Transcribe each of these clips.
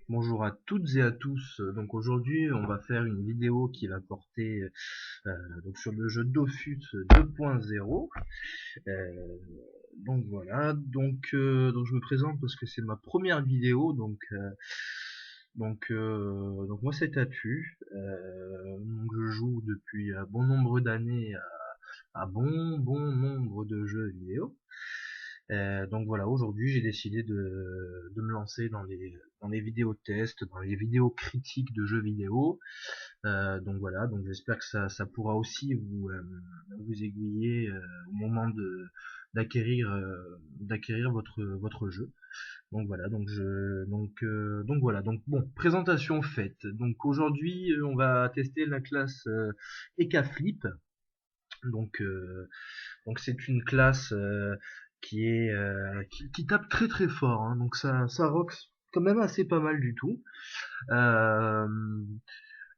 Bonjour à toutes et à tous. Donc aujourd'hui, on va faire une vidéo qui va porter euh, donc sur le jeu Dofus 2.0. Euh, donc voilà. Donc je me présente parce que c'est ma première vidéo. Donc moi c'est Tatu. Donc je joue depuis bon nombre d'années à bon nombre de jeux vidéo. Donc voilà, aujourd'hui j'ai décidé de me lancer dans les vidéos tests, dans les vidéos critiques de jeux vidéo. Donc voilà, donc j'espère que ça pourra aussi vous aiguiller au moment d'acquérir votre jeu. Donc voilà, donc voilà, donc bon, présentation faite. Donc aujourd'hui on va tester la classe Ekaflip. Donc euh, donc c'est une classe qui tape très très fort, hein, donc ça rock quand même assez pas mal du tout. Euh,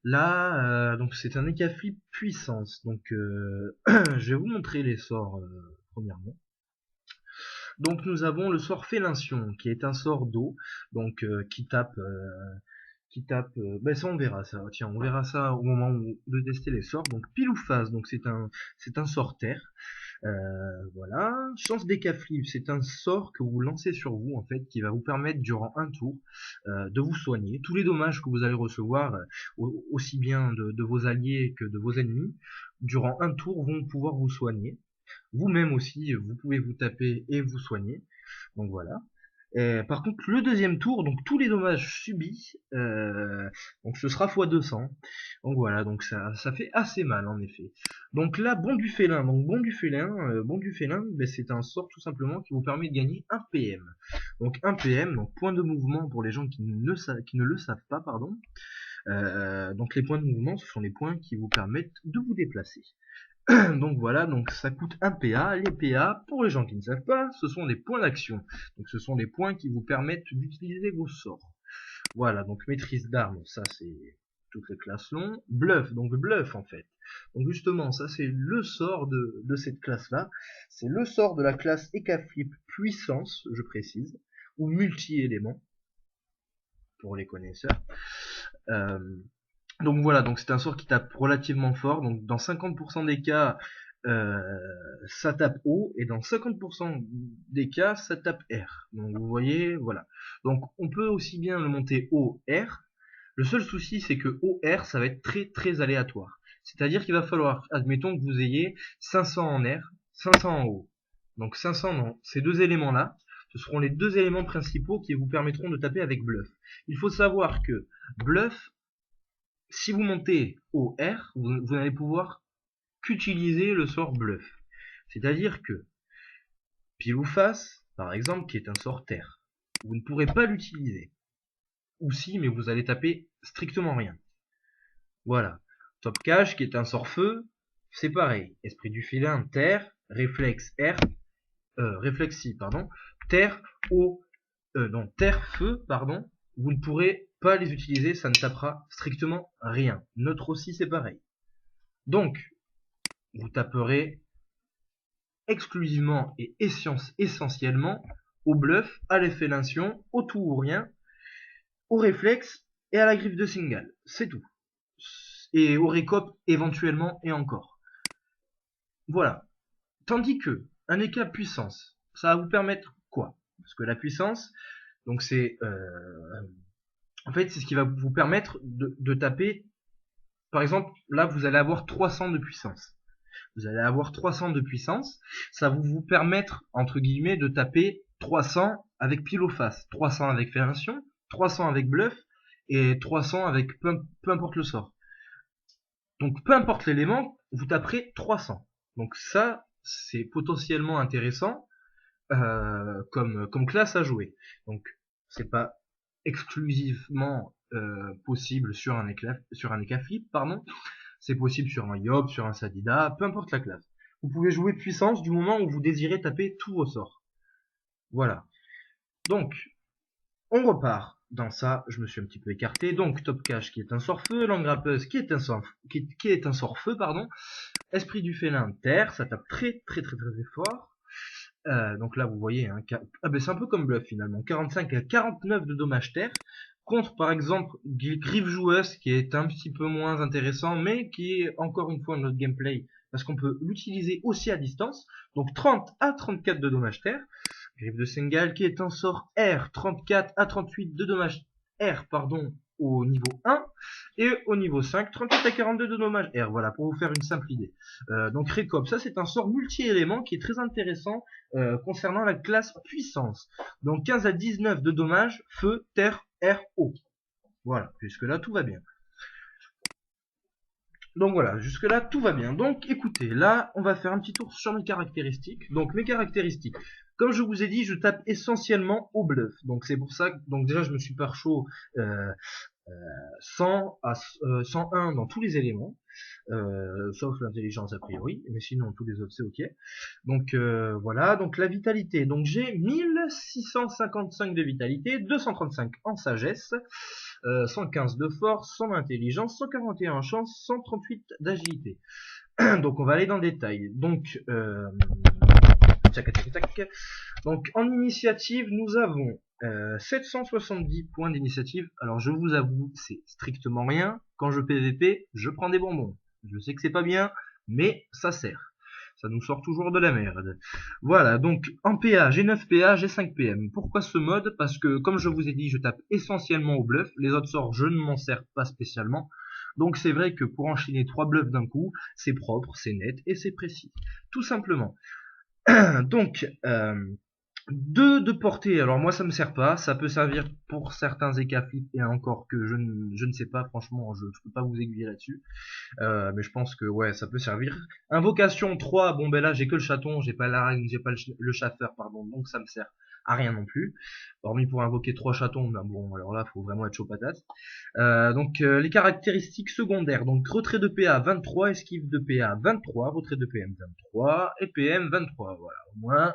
donc c'est un Ekaflip puissance. Je vais vous montrer les sorts premièrement. Donc nous avons le sort Félincion qui est un sort d'eau, ben ça on verra ça. Tiens, on verra ça au moment de tester les sorts. Donc pile ou face, donc c'est un sort terre. Voilà. Chance d'Ekaflip, c'est un sort que vous lancez sur vous en fait, qui va vous permettre durant un tour de vous soigner. Tous les dommages que vous allez recevoir, aussi bien de vos alliés que de vos ennemis, durant un tour vont pouvoir vous soigner. Vous-même aussi, vous pouvez vous taper et vous soigner. Donc voilà. Par contre, le deuxième tour, donc tous les dommages subis, donc ce sera x200. Donc voilà, donc ça fait assez mal en effet. Donc là, bon du félin. Donc bon du félin, ben, c'est un sort tout simplement qui vous permet de gagner un PM. Donc un PM, donc point de mouvement pour les gens qui ne le savent pas, pardon. Donc les points de mouvement, ce sont les points qui vous permettent de vous déplacer. Donc voilà, donc ça coûte un PA. Les PA, pour les gens qui ne savent pas, ce sont des points d'action. Donc ce sont des points qui vous permettent d'utiliser vos sorts. Voilà, donc maîtrise d'armes, ça c'est toutes les classes longues. Bluff, donc bluff en fait. Donc justement, ça c'est le sort de cette classe-là. C'est le sort de la classe Ekaflip puissance, je précise, ou multi-éléments, pour les connaisseurs. Euh, donc voilà, donc c'est un sort qui tape relativement fort. Donc dans 50% des cas, euh, ça tape haut et dans 50% des cas, ça tape R. Donc vous voyez, voilà. Donc on peut aussi bien le monter haut R. Le seul souci, c'est que haut R, ça va être très très aléatoire. C'est-à-dire qu'il va falloir, admettons que vous ayez 500 en R, 500 en haut. Donc 500 dans ces deux éléments-là, ce seront les deux éléments principaux qui vous permettront de taper avec bluff. Il faut savoir que bluff, si vous montez au R, vous n'allez pouvoir qu'utiliser le sort bluff. C'est-à-dire que pile ou face, par exemple, qui est un sort terre, vous ne pourrez pas l'utiliser. Ou si, mais vous allez taper strictement rien. Voilà. Top cache, qui est un sort feu, c'est pareil. Esprit du félin, terre, réflexe R, réflexe si, pardon, terre, eau, non, terre, feu, pardon, vous ne pourrez pas les utiliser, ça ne tapera strictement rien. Neutre aussi, c'est pareil. Donc, vous taperez exclusivement et essentiellement au bluff, à l'effet l'intion, au tout ou rien, au réflexe et à la griffe de single. C'est tout. Et au récop éventuellement et encore. Voilà. Tandis que un écart puissance, ça va vous permettre quoi? Parce que la puissance, donc c'est en fait c'est ce qui va vous permettre de taper. Par exemple, là vous allez avoir 300 de puissance. Vous allez avoir 300 de puissance, ça va vous permettre, entre guillemets, de taper 300 avec pile ou face, 300 avec fédération, 300 avec bluff, et 300 avec peu importe le sort. Donc peu importe l'élément, vous taperez 300. Donc ça, c'est potentiellement intéressant comme classe à jouer. Donc c'est pas exclusivement possible sur un Ekaflip, pardon. C'est possible sur un Yob, sur un Sadida, peu importe la classe. Vous pouvez jouer puissance du moment où vous désirez taper tous vos sorts. Voilà. Donc, on repart. Dans ça, je me suis un petit peu écarté. Donc, Top Cache qui est un sort feu, Langrappeuse qui est un sort feu, pardon. Esprit du félin, terre, ça tape très très très très, très fort. Donc là, vous voyez, hein, c'est un peu comme bluff finalement. 45 à 49 de dommages terre. contre par exemple Griffe Joueuse qui est un petit peu moins intéressant mais qui est encore une fois notre gameplay parce qu'on peut l'utiliser aussi à distance. Donc 30 à 34 de dommages terre. Griffe de Sengal qui est un sort R, 34 à 38 de dommages R pardon au niveau 1 et au niveau 5 38 à 42 de dommages R. Voilà pour vous faire une simple idée. Donc Récop, ça c'est un sort multi-élément qui est très intéressant concernant la classe puissance. Donc 15 à 19 de dommages feu, terre, air, eau. Voilà, jusque là tout va bien. Donc voilà, jusque là tout va bien. Donc écoutez, là on va faire un petit tour sur mes caractéristiques. Donc mes caractéristiques, comme je vous ai dit, je tape essentiellement au bluff. Donc c'est pour ça que donc déjà je me suis par chaud 100 à 101 dans tous les éléments, sauf l'intelligence a priori, mais sinon tous les autres c'est ok. Donc voilà, donc la vitalité, donc j'ai 1655 de vitalité, 235 en sagesse, 115 de force, 100 d'intelligence, 141 en chance, 138 d'agilité. Donc on va aller dans le détail. Donc donc en initiative, nous avons 770 points d'initiative. Alors je vous avoue, c'est strictement rien. Quand je PVP, je prends des bonbons. Je sais que c'est pas bien, mais ça sert. Ça nous sort toujours de la merde. Voilà, donc en PA, j'ai 9 PA, j'ai 5 PM. Pourquoi ce mode? Parce que, comme je vous ai dit, je tape essentiellement au bluff. Les autres sorts, je ne m'en sers pas spécialement. Donc c'est vrai que pour enchaîner 3 bluffs d'un coup, c'est propre, c'est net et c'est précis. Tout simplement. Donc, 2 de portée, alors moi ça me sert pas, ça peut servir pour certains écaflips et encore que je ne sais pas, franchement je peux pas vous aiguiller là-dessus, mais je pense que ouais ça peut servir. Invocation 3, bon ben là j'ai que le chaton, j'ai pas l'araigne, j'ai pas le chasseur pardon, donc ça me sert à rien non plus, hormis pour invoquer 3 chatons, ben bon alors là faut vraiment être chaud patate. Donc les caractéristiques secondaires, donc retrait de PA 23, esquive de PA 23, retrait de PM 23 et PM 23, voilà, au moins,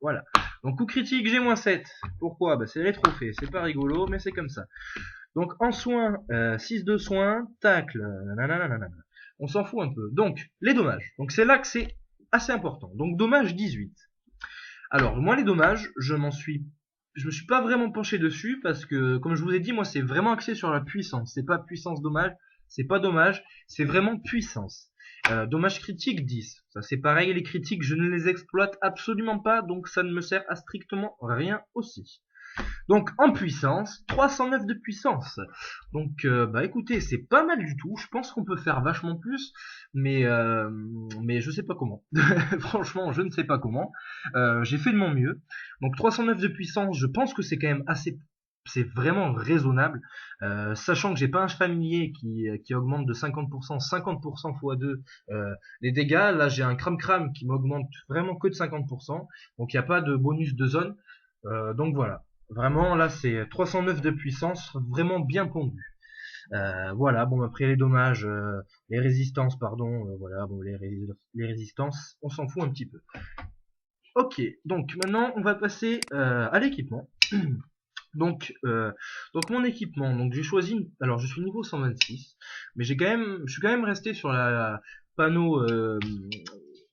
voilà. Donc coup critique j'ai moins 7, pourquoi? Bah c'est les trophées, c'est pas rigolo, mais c'est comme ça. Donc en soins, 6 de soins, tacle, nanana, on s'en fout un peu. Donc les dommages, donc c'est là que c'est assez important. Donc dommage 18. Alors moi les dommages, je me suis pas vraiment penché dessus parce que comme je vous ai dit, moi c'est vraiment axé sur la puissance. C'est pas puissance dommage, c'est pas dommage, c'est vraiment puissance. Dommage critique 10. Ça c'est pareil, les critiques je ne les exploite absolument pas, donc ça ne me sert à strictement rien aussi. Donc en puissance, 309 de puissance. Donc bah écoutez, c'est pas mal du tout. Je pense qu'on peut faire vachement plus, mais je sais pas comment. Franchement, je ne sais pas comment. J'ai fait de mon mieux. Donc 309 de puissance, je pense que c'est quand même assez, c'est vraiment raisonnable, sachant que j'ai pas un familier qui augmente de 50%, 50% x 2 les dégâts. Là j'ai un cram qui m'augmente vraiment que de 50%, donc il n'y a pas de bonus de zone. Donc voilà. Vraiment, là, c'est 309 de puissance, vraiment bien pondu. Voilà, bon, après les dommages, les résistances, pardon, voilà, bon, les résistances, on s'en fout un petit peu. Ok, donc maintenant, on va passer à l'équipement. Donc mon équipement, donc j'ai choisi, alors je suis niveau 126, mais je suis quand même resté sur la panneau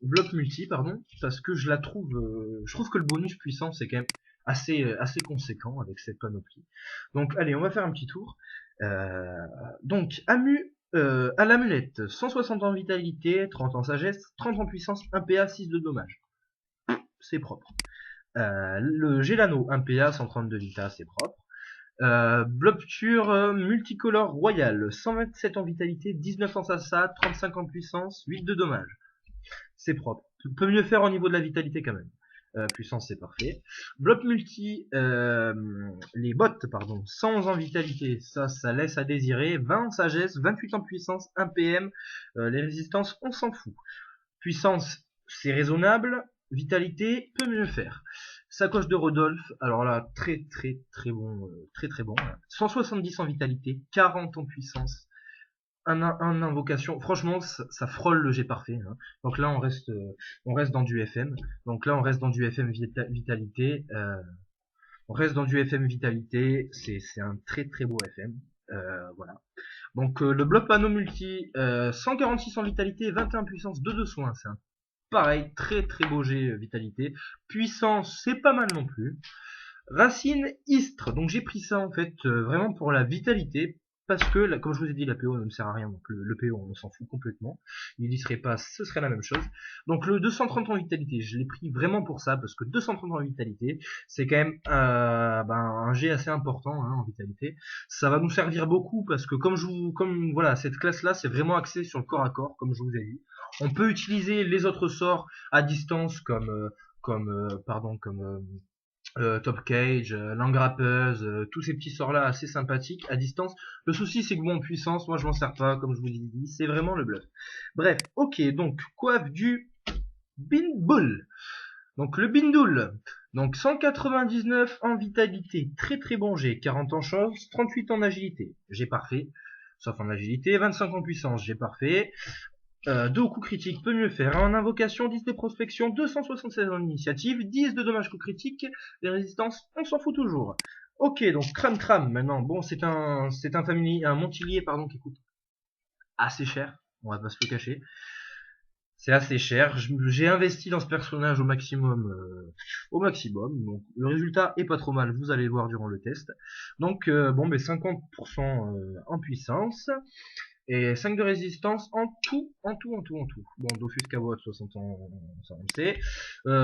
bloc multi, pardon, parce que je trouve que le bonus puissance est quand même assez conséquent avec cette panoplie. Donc allez, on va faire un petit tour. Donc à l'amulette, 160 en vitalité, 30 en sagesse, 30 en puissance, 1 PA, 6 de dommage. C'est propre. Le Gélano, 1 PA, 132 vita, c'est propre. Blobture multicolore royal, 127 en vitalité, 19 en sasa, 35 en puissance, 8 de dommage. C'est propre. Peut mieux faire au niveau de la vitalité quand même. Puissance c'est parfait. Bloc multi, les bottes pardon, 111 en vitalité, ça laisse à désirer. 20 en sagesse, 28 en puissance, 1 PM. Les résistances on s'en fout. Puissance c'est raisonnable. Vitalité peut mieux faire. Sacoche de Rodolphe, alors là très bon, très bon. 170 en vitalité, 40 en puissance, un invocation. Franchement, ça frôle le G parfait. Hein. Donc là, on reste dans du FM. Donc là, on reste dans du FM vitalité. On reste dans du FM vitalité. C'est un très beau FM. Voilà. Donc le bloc panneau multi, 146 en vitalité, 21 puissance, 2 de soins. C'est un pareil, très beau G vitalité. Puissance, c'est pas mal non plus. Racine Istre, donc j'ai pris ça en fait vraiment pour la vitalité, parce que comme je vous ai dit, la PO ne me sert à rien, donc le PO on s'en fout complètement, il y serait pas, ce serait la même chose. Donc le 230 en vitalité, je l'ai pris vraiment pour ça, parce que 230 en vitalité, c'est quand même un G assez important hein, en vitalité. Ça va nous servir beaucoup, parce que comme voilà, cette classe-là, c'est vraiment axé sur le corps à corps, comme je vous ai dit. On peut utiliser les autres sorts à distance comme Top Cage, l'engrappeuse, tous ces petits sorts là assez sympathiques à distance. Le souci c'est que bon en puissance, moi je m'en sers pas, comme je vous l'ai dit, c'est vraiment le bluff. Bref, ok, donc coiffe du Binbull. Donc le Bindoul. Donc 199 en vitalité, très très bon G, 40 en chance, 38 en agilité, j'ai parfait. Sauf en agilité, 25 en puissance, j'ai parfait. 2 au coup critique, peut mieux faire. En invocation, 10 de prospection, 276 en initiative, 10 de dommages coup critique, les résistances, on s'en fout toujours. Ok, donc Cram Cram, maintenant, bon, c'est un Montilier, pardon, qui coûte assez cher, on va pas se le cacher. C'est assez cher, j'ai investi dans ce personnage au maximum, donc le résultat est pas trop mal, vous allez le voir durant le test. Donc, bon, mais 50% en puissance, et 5 de résistance en tout. Bon, Dofus Cabot 60 ans, ça on le sait.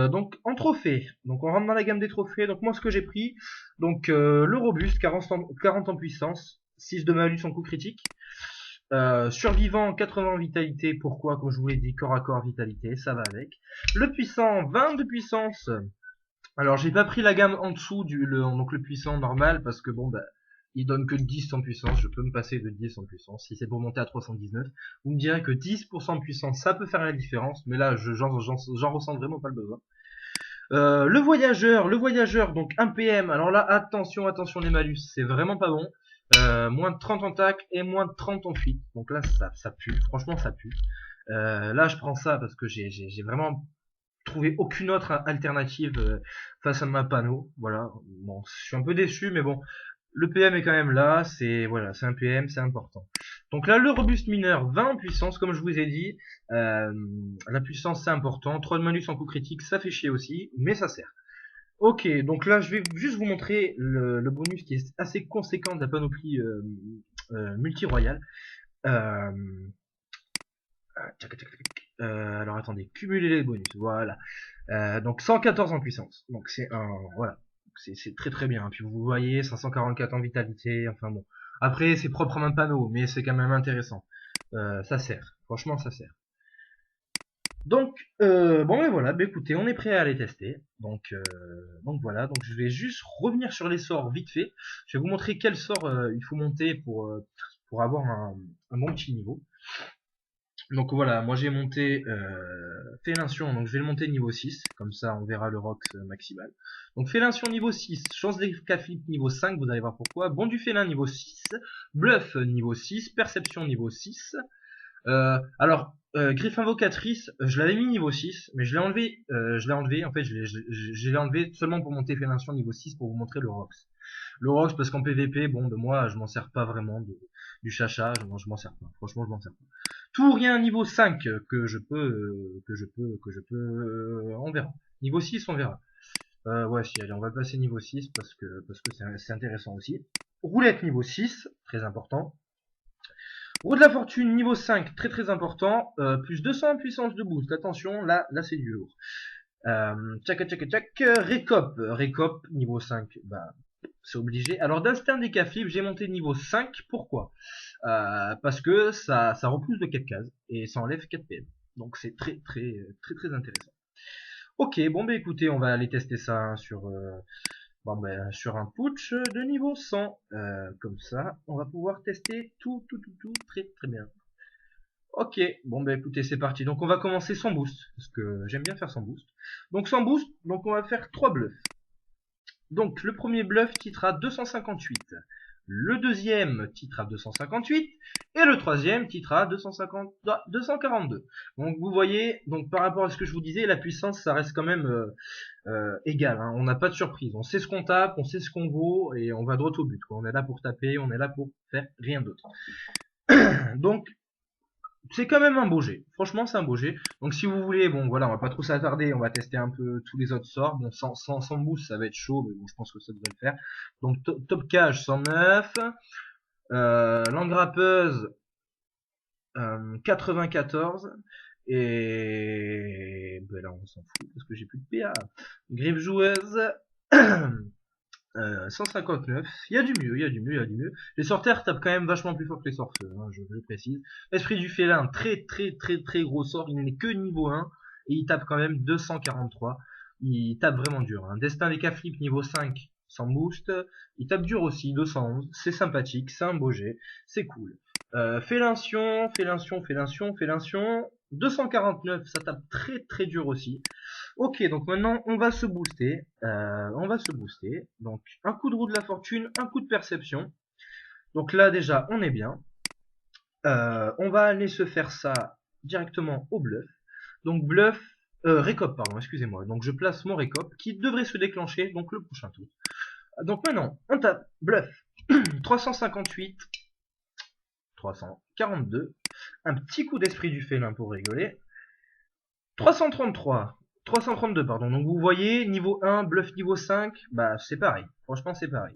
Donc en trophée. Donc on rentre dans la gamme des trophées. Donc moi ce que j'ai pris, donc le robuste, 40 en puissance, 6 de malus en coup critique. Survivant, 80 en vitalité. Pourquoi? Comme je vous l'ai dit, corps à corps vitalité, ça va avec. Le puissant, 20 de puissance. Alors j'ai pas pris la gamme en dessous donc le puissant normal parce que bon bah il donne que 10 en puissance, je peux me passer de 10 en puissance. Si c'est pour monter à 319, vous me direz que 10% de puissance ça peut faire la différence, mais là j'en ressens vraiment pas le besoin. Le voyageur, donc 1 PM. Alors là attention les malus, c'est vraiment pas bon. Moins de 30 en tacle et moins de 30 en fuite. Donc là ça pue, franchement ça pue. Là je prends ça parce que j'ai vraiment trouvé aucune autre alternative face à ma panneau. Voilà. Bon, je suis un peu déçu, mais bon, le PM est quand même là. C'est voilà, c'est un PM, c'est important. Donc là, le robuste mineur 20 en puissance, comme je vous ai dit. La puissance c'est important. 3 de malus en coup critique, ça fait chier aussi, mais ça sert. Ok, donc là je vais juste vous montrer le bonus qui est assez conséquent de la panoplie multi-royale. Euh, alors attendez, cumuler les bonus, voilà. Donc 114 en puissance. Donc c'est un voilà, c'est très très bien. Puis vous voyez 544 en vitalité. Enfin bon. Après c'est propre à un panneau, mais c'est quand même intéressant. Ça sert. Franchement ça sert. Donc bon mais voilà. Bah, écoutez, on est prêt à les tester. Donc voilà. Donc je vais juste revenir sur les sorts vite fait. Je vais vous montrer quel sort il faut monter pour avoir un bon petit niveau. Donc voilà, moi j'ai monté Félintion, donc je vais le monter niveau 6, comme ça on verra le Rox maximal. Donc Félintion niveau 6, chance d'escaflip niveau 5, vous allez voir pourquoi. Bon du félin niveau 6, bluff niveau 6, perception niveau 6. Griffe invocatrice, je l'avais mis niveau 6, mais je l'ai enlevé, en fait je l'ai enlevé seulement pour monter Félintion niveau 6 pour vous montrer le Rox. Le Rox parce qu'en PVP, bon de moi je m'en sers pas vraiment du chacha, je m'en sers pas, franchement je m'en sers pas. Tout ou rien niveau 5 on verra. Niveau 6 on verra. Ouais si allez on va passer niveau 6 parce que c'est intéressant aussi. Roulette niveau 6, très important. Roue de la fortune niveau 5, très très important. Plus 200 en puissance de boost. Attention, là c'est du lourd. Tchac. Récop niveau 5, bah c'est obligé. Alors d'instinct des caflibs, j'ai monté niveau 5. Pourquoi? Parce que ça repousse de 4 cases et ça enlève 4 PM. Donc c'est très intéressant. Ok, bon bah écoutez, on va aller tester ça hein, sur un putsch de niveau 100. Comme ça, on va pouvoir tester tout très bien. Ok, bon bah écoutez, c'est parti. Donc on va commencer sans boost, parce que j'aime bien faire sans boost. Donc sans boost, donc on va faire 3 bluffs. Donc le premier bluff titrera 258. Le deuxième titrera 258 et le troisième titrera 242. Donc vous voyez, donc par rapport à ce que je vous disais, la puissance ça reste quand même égale. Hein. On n'a pas de surprise. On sait ce qu'on tape, on sait ce qu'on vaut et on va droit au but. Quoi. On est là pour taper, on est là pour faire rien d'autre. Donc c'est quand même un beau jet. Franchement, c'est un beau jet. Donc si vous voulez, bon voilà, on va pas trop s'attarder, on va tester un peu tous les autres sorts. Bon, sans boost, ça va être chaud, mais bon, je pense que ça devrait le faire. Donc top cage 109, l'engrappeuse 94, et ben là on s'en fout parce que j'ai plus de PA. Griffe joueuse 159, il y a du mieux, il y a du mieux, il y a du mieux. Les sorteurs tapent quand même vachement plus fort que les sorciers, hein, je précise. Esprit du félin, très gros sort, il n'est que niveau 1, et il tape quand même 243. Il tape vraiment dur. Hein. Destin des Caflips niveau 5, sans boost. Il tape dur aussi, 211. C'est sympathique, c'est un beau jet, c'est cool. Félintion, 249, ça tape très dur aussi. Ok, donc maintenant on va se booster. Donc un coup de roue de la fortune, un coup de perception. Donc là déjà on est bien. On va aller se faire ça directement au bluff. Donc bluff, récop pardon, excusez-moi. Donc je place mon récop qui devrait se déclencher donc le prochain tour. Donc maintenant on tape bluff 358, 342, un petit coup d'esprit du félin pour rigoler. 333, 332 pardon. Donc vous voyez, niveau 1, bluff niveau 5, bah c'est pareil. Franchement c'est pareil.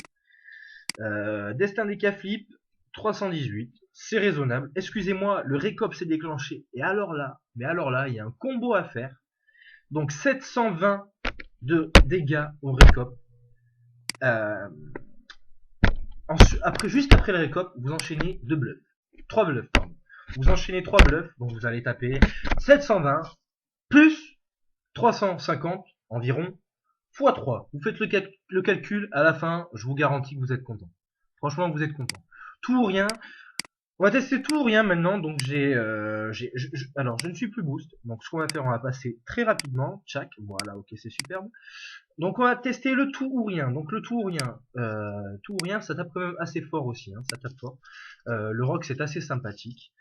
Destin des Caflips, 318, c'est raisonnable. Excusez-moi, le récop s'est déclenché. Et alors là, il y a un combo à faire. Donc 720 de dégâts au récop. Euh, juste après le récop, vous enchaînez 2 bluffs. 3 bluffs, pardon. Vous enchaînez 3 bluffs, donc vous allez taper 720 plus 350 environ fois 3. Vous faites le calcul, à la fin, je vous garantis que vous êtes content. Franchement, vous êtes content. Tout ou rien. On va tester tout ou rien maintenant. Donc alors je ne suis plus boost. Donc ce qu'on va faire, on va passer très rapidement. Tchac, voilà, ok, c'est superbe. Donc on va tester le tout ou rien. Donc le tout ou rien, ça tape quand même assez fort aussi. Hein, ça tape fort. Le rock c'est assez sympathique.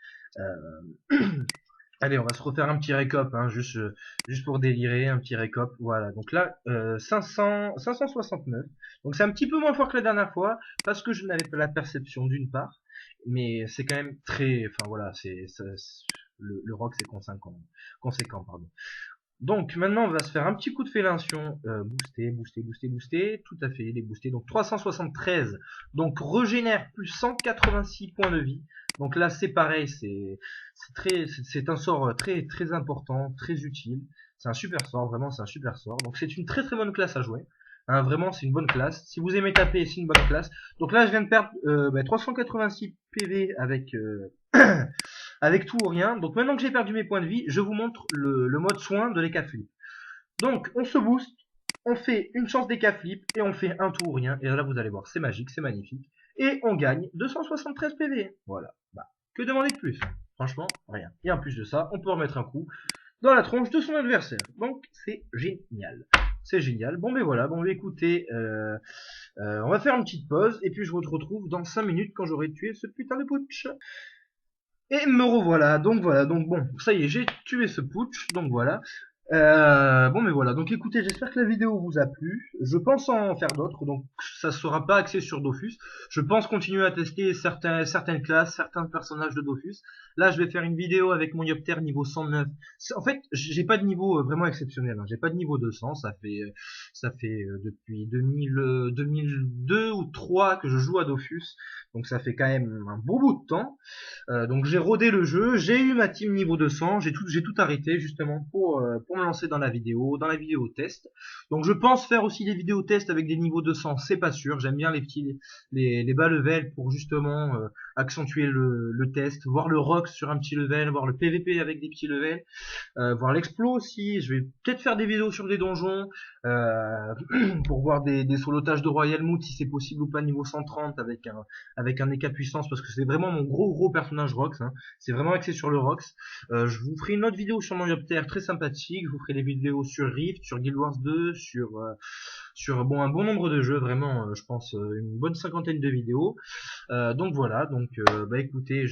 Allez, on va se refaire un petit récop, hein, juste pour délirer, un petit récop. Voilà, donc là, 569. Donc c'est un petit peu moins fort que la dernière fois, parce que je n'avais pas la perception d'une part, mais c'est quand même très... Enfin voilà, le rock c'est conséquent, pardon. Donc maintenant on va se faire un petit coup de félintion, booster, tout à fait, les booster. Donc 373, donc régénère plus 186 points de vie. Donc là c'est pareil, c'est un sort très important, très utile. C'est un super sort, vraiment c'est un super sort. Donc c'est une très bonne classe à jouer. Hein, vraiment c'est une bonne classe. Si vous aimez taper, c'est une bonne classe. Donc là je viens de perdre 386 PV avec avec tout ou rien. Donc maintenant que j'ai perdu mes points de vie, je vous montre le mode soin de l'Ecaflip. Donc on se booste, on fait une chance d'Ecaflip et on fait un tout ou rien. Et là vous allez voir, c'est magique, c'est magnifique. Et on gagne 273 PV. Voilà. Bah, que demander de plus? Franchement, rien. Et en plus de ça, on peut remettre un coup dans la tronche de son adversaire. Donc c'est génial. C'est génial. Bon ben voilà, bon écoutez, on va faire une petite pause et puis je vous retrouve dans 5 minutes quand j'aurai tué ce putain de putsch. Et me revoilà, donc bon, ça y est, j'ai tué ce putsch, donc voilà. Bon mais voilà, donc écoutez, j'espère que la vidéo vous a plu. Je pense en faire d'autres, donc ça sera pas axé sur Dofus. Je pense continuer à tester certaines classes, certains personnages de Dofus. Là, je vais faire une vidéo avec mon Yopter niveau 109. En fait, j'ai pas de niveau vraiment exceptionnel, hein. J'ai pas de niveau 200, ça fait depuis 2002 ou 3 que je joue à Dofus. Donc ça fait quand même un bon bout de temps. Donc j'ai rodé le jeu, j'ai eu ma team niveau 200, j'ai tout arrêté justement pour me lancer dans la vidéo test. Donc je pense faire aussi des vidéos test avec des niveaux 200, c'est pas sûr. J'aime bien les bas level pour justement accentuer le test, voir le rock sur un petit level, voir le PVP avec des petits levels, voir l'explo aussi. Je vais peut-être faire des vidéos sur des donjons pour voir des solotages de Royal Mood si c'est possible ou pas niveau 130 avec un EK puissance parce que c'est vraiment mon gros personnage Rox. Hein. C'est vraiment axé sur le Rox. Je vous ferai une autre vidéo sur mon Yopter très sympathique. Je vous ferai des vidéos sur Rift, sur Guild Wars 2, sur bon un bon nombre de jeux, vraiment, je pense une bonne cinquantaine de vidéos. Donc voilà, donc bah écoutez,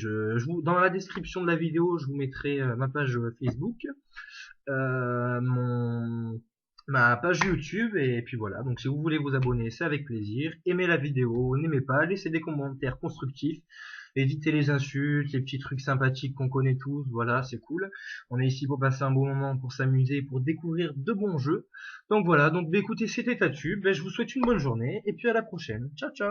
dans la description de la vidéo, je vous mettrai ma page Facebook, ma page YouTube et puis voilà. Donc si vous voulez vous abonner, c'est avec plaisir. Aimez la vidéo, n'aimez pas, laissez des commentaires constructifs. évitez les insultes, les petits trucs sympathiques qu'on connaît tous, voilà, c'est cool. On est ici pour passer un bon moment, pour s'amuser, pour découvrir de bons jeux. Donc voilà, donc bah, écoutez, c'était Tatu, bah, je vous souhaite une bonne journée, et puis à la prochaine. Ciao ciao.